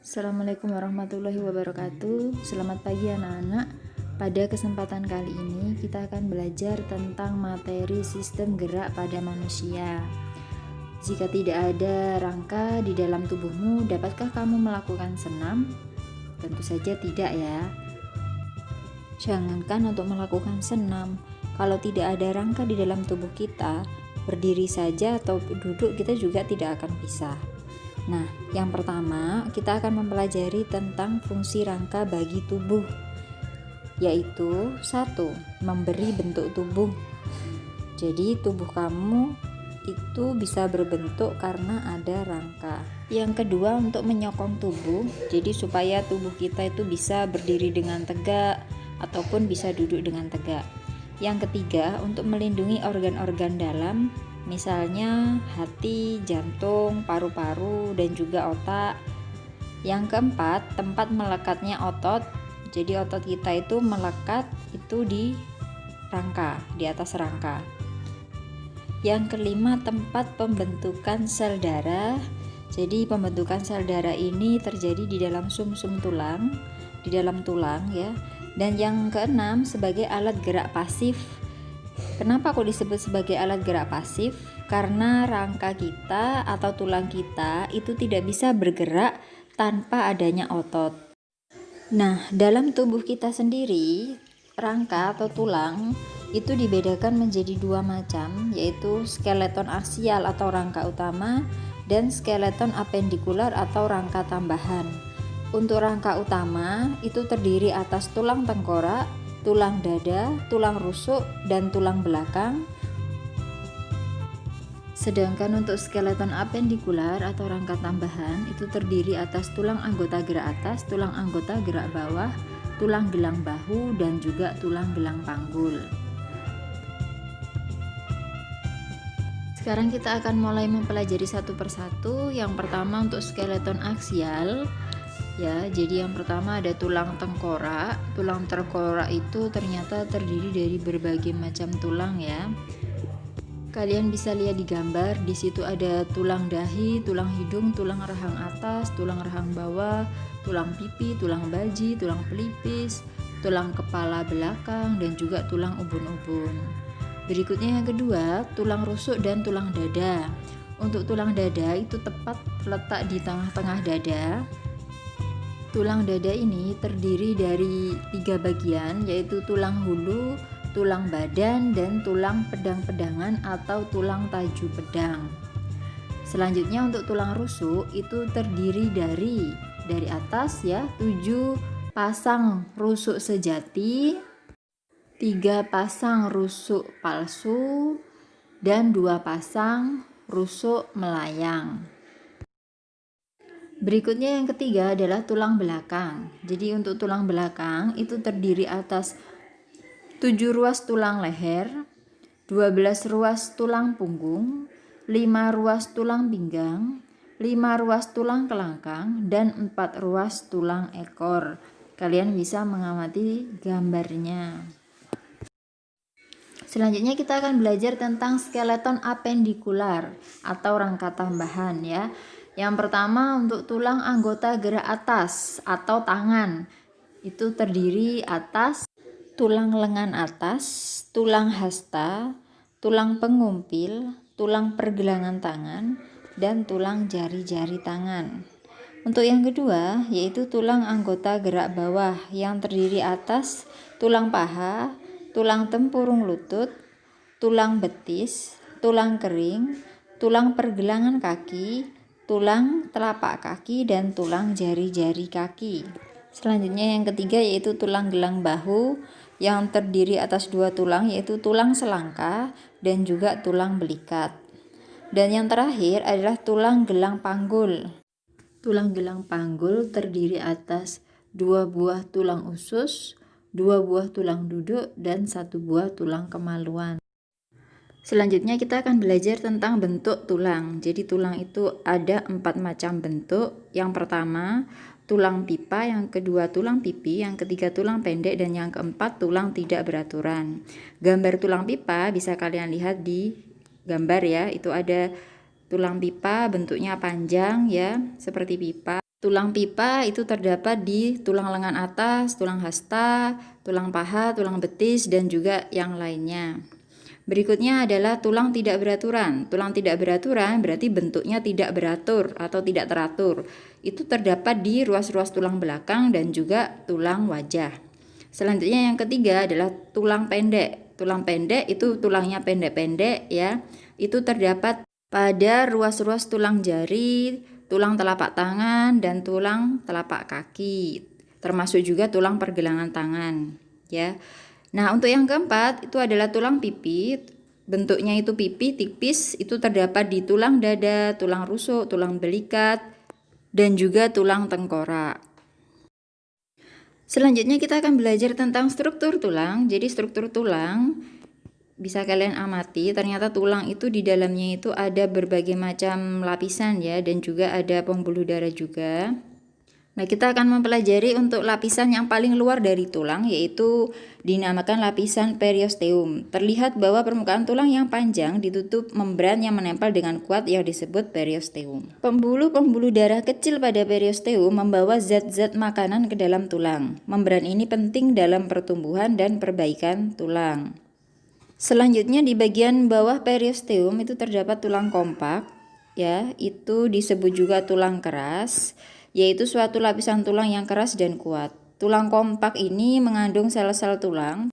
Assalamualaikum warahmatullahi wabarakatuh. Selamat pagi anak-anak. Pada kesempatan kali ini kita akan belajar tentang materi sistem gerak pada manusia. Jika tidak ada rangka di dalam tubuhmu, dapatkah kamu melakukan senam? Tentu saja tidak ya. Jangankan untuk melakukan senam, kalau tidak ada rangka di dalam tubuh kita, berdiri saja atau duduk kita juga tidak akan bisa. Nah, yang pertama kita akan mempelajari tentang fungsi rangka bagi tubuh, yaitu 1. Memberi bentuk tubuh. Jadi tubuh kamu itu bisa berbentuk karena ada rangka. Yang kedua, untuk menyokong tubuh, jadi supaya tubuh kita itu bisa berdiri dengan tegak ataupun bisa duduk dengan tegak. Yang ketiga, untuk melindungi organ-organ dalam, misalnya hati, jantung, paru-paru, dan juga otak. Yang keempat, tempat melekatnya otot. Jadi otot kita itu melekat itu di rangka, di atas rangka. Yang kelima, tempat pembentukan sel darah. Jadi pembentukan sel darah ini terjadi di dalam sumsum tulang, di dalam tulang ya. Dan yang keenam, sebagai alat gerak pasif. Kenapa kok disebut sebagai alat gerak pasif? Karena rangka kita atau tulang kita itu tidak bisa bergerak tanpa adanya otot. Nah, dalam tubuh kita sendiri, rangka atau tulang itu dibedakan menjadi dua macam, yaitu skeleton aksial atau rangka utama dan skeleton apendikular atau rangka tambahan. Untuk rangka utama itu terdiri atas tulang tengkorak, tulang dada, tulang rusuk, dan tulang belakang. Sedangkan untuk skeleton apendikular atau rangka tambahan itu terdiri atas tulang anggota gerak atas, tulang anggota gerak bawah, tulang gelang bahu, dan juga tulang gelang panggul. Sekarang kita akan mulai mempelajari satu persatu. Yang pertama untuk skeleton aksial. Ya, jadi yang pertama ada tulang tengkorak. Tulang tengkorak itu ternyata terdiri dari berbagai macam tulang ya. Kalian bisa lihat di gambar, di situ ada tulang dahi, tulang hidung, tulang rahang atas, tulang rahang bawah, tulang pipi, tulang baji, tulang pelipis, tulang kepala belakang, dan juga tulang ubun-ubun. Berikutnya yang kedua, tulang rusuk dan tulang dada. Untuk tulang dada itu tepat letak di tengah-tengah dada. Tulang dada ini terdiri dari 3 bagian, yaitu tulang hulu, tulang badan, dan tulang pedang-pedangan atau tulang taju pedang. Selanjutnya untuk tulang rusuk itu terdiri dari atas ya 7 pasang rusuk sejati, 3 pasang rusuk palsu, dan 2 pasang rusuk melayang. Berikutnya yang ketiga adalah tulang belakang. Jadi untuk tulang belakang itu terdiri atas 7 ruas tulang leher, 12 ruas tulang punggung, 5 ruas tulang pinggang, 5 ruas tulang kelangkang, dan 4 ruas tulang ekor. Kalian bisa mengamati gambarnya. Selanjutnya kita akan belajar tentang skeleton apendikular atau rangka tambahan ya. Yang pertama untuk tulang anggota gerak atas atau tangan. Itu terdiri atas tulang lengan atas, tulang hasta, tulang pengumpil, tulang pergelangan tangan, dan tulang jari-jari tangan. Untuk yang kedua yaitu tulang anggota gerak bawah yang terdiri atas tulang paha, tulang tempurung lutut, tulang betis, tulang kering, tulang pergelangan kaki, tulang telapak kaki, dan tulang jari-jari kaki. Selanjutnya yang ketiga yaitu tulang gelang bahu yang terdiri atas 2 tulang, yaitu tulang selangka dan juga tulang belikat. Dan yang terakhir adalah tulang gelang panggul. Tulang gelang panggul terdiri atas 2 buah tulang usus, 2 buah tulang duduk, dan 1 buah tulang kemaluan. Selanjutnya kita akan belajar tentang bentuk tulang. Jadi tulang itu ada 4 macam bentuk. Yang pertama tulang pipa, yang kedua tulang pipi, yang ketiga tulang pendek, dan yang keempat tulang tidak beraturan. Gambar tulang pipa bisa kalian lihat di gambar ya. Itu ada tulang pipa bentuknya panjang ya, seperti pipa. Tulang pipa itu terdapat di tulang lengan atas, tulang hasta, tulang paha, tulang betis, dan juga yang lainnya. Berikutnya adalah tulang tidak beraturan. Tulang tidak beraturan berarti bentuknya tidak beratur atau tidak teratur. Itu terdapat di ruas-ruas tulang belakang dan juga tulang wajah. Selanjutnya yang ketiga adalah tulang pendek. Tulang pendek itu tulangnya pendek-pendek ya. Itu terdapat pada ruas-ruas tulang jari, tulang telapak tangan, dan tulang telapak kaki. Termasuk juga tulang pergelangan tangan ya. Nah, untuk yang keempat itu adalah tulang pipi. Bentuknya itu pipi tipis, itu terdapat di tulang dada, tulang rusuk, tulang belikat, dan juga tulang tengkorak. Selanjutnya kita akan belajar tentang struktur tulang. Jadi struktur tulang bisa kalian amati, ternyata tulang itu di dalamnya itu ada berbagai macam lapisan ya, dan juga ada pembuluh darah juga. Nah, kita akan mempelajari untuk lapisan yang paling luar dari tulang, yaitu dinamakan lapisan periosteum. Terlihat bahwa permukaan tulang yang panjang ditutup membran yang menempel dengan kuat yang disebut periosteum. Pembuluh-pembuluh darah kecil pada periosteum membawa zat-zat makanan ke dalam tulang. Membran ini penting dalam pertumbuhan dan perbaikan tulang. Selanjutnya di bagian bawah periosteum itu terdapat tulang kompak, ya, itu disebut juga tulang keras, yaitu suatu lapisan tulang yang keras dan kuat. Tulang kompak ini mengandung sel-sel tulang,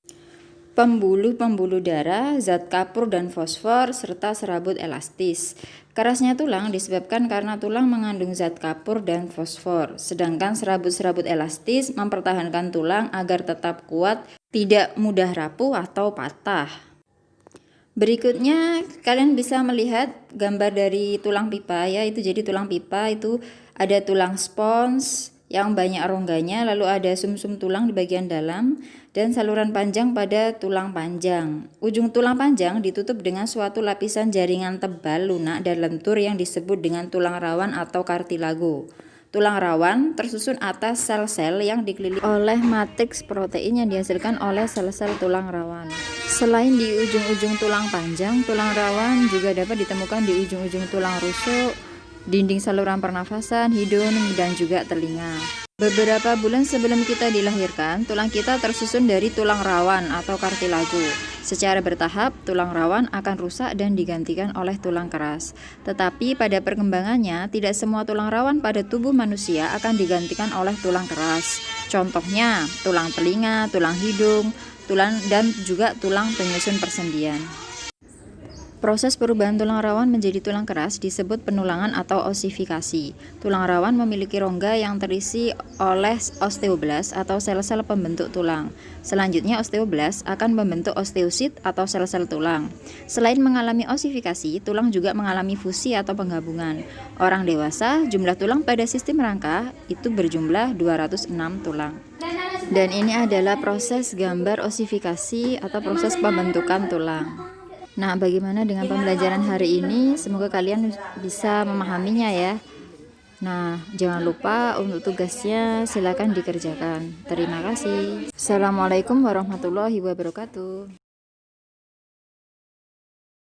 pembuluh-pembuluh darah, zat kapur dan fosfor, serta serabut elastis. Kerasnya tulang disebabkan karena tulang mengandung zat kapur dan fosfor, sedangkan serabut-serabut elastis mempertahankan tulang agar tetap kuat, tidak mudah rapuh atau patah. Berikutnya kalian bisa melihat gambar dari tulang pipa ya, itu jadi tulang pipa itu ada tulang spons yang banyak rongganya, lalu ada sumsum tulang di bagian dalam dan saluran panjang pada tulang panjang. Ujung tulang panjang ditutup dengan suatu lapisan jaringan tebal, lunak dan lentur yang disebut dengan tulang rawan atau kartilago. Tulang rawan tersusun atas sel-sel yang dikelilingi oleh matriks protein yang dihasilkan oleh sel-sel tulang rawan. Selain di ujung-ujung tulang panjang, tulang rawan juga dapat ditemukan di ujung-ujung tulang rusuk, dinding saluran pernafasan, hidung, dan juga telinga. Beberapa bulan sebelum kita dilahirkan, tulang kita tersusun dari tulang rawan atau kartilago. Secara bertahap, tulang rawan akan rusak dan digantikan oleh tulang keras. Tetapi pada perkembangannya, tidak semua tulang rawan pada tubuh manusia akan digantikan oleh tulang keras. Contohnya, tulang telinga, tulang hidung, dan juga tulang penyusun persendian. Proses perubahan tulang rawan menjadi tulang keras disebut penulangan atau osifikasi. Tulang rawan memiliki rongga yang terisi oleh osteoblas atau sel-sel pembentuk tulang. Selanjutnya osteoblas akan membentuk osteosit atau sel-sel tulang. Selain mengalami osifikasi, tulang juga mengalami fusi atau penggabungan. Orang dewasa, jumlah tulang pada sistem rangka itu berjumlah 206 tulang. Dan ini adalah proses gambar osifikasi atau proses pembentukan tulang. Nah, bagaimana dengan pembelajaran hari ini? Semoga kalian bisa memahaminya ya. Nah, jangan lupa untuk tugasnya silakan dikerjakan. Terima kasih. Assalamualaikum warahmatullahi wabarakatuh.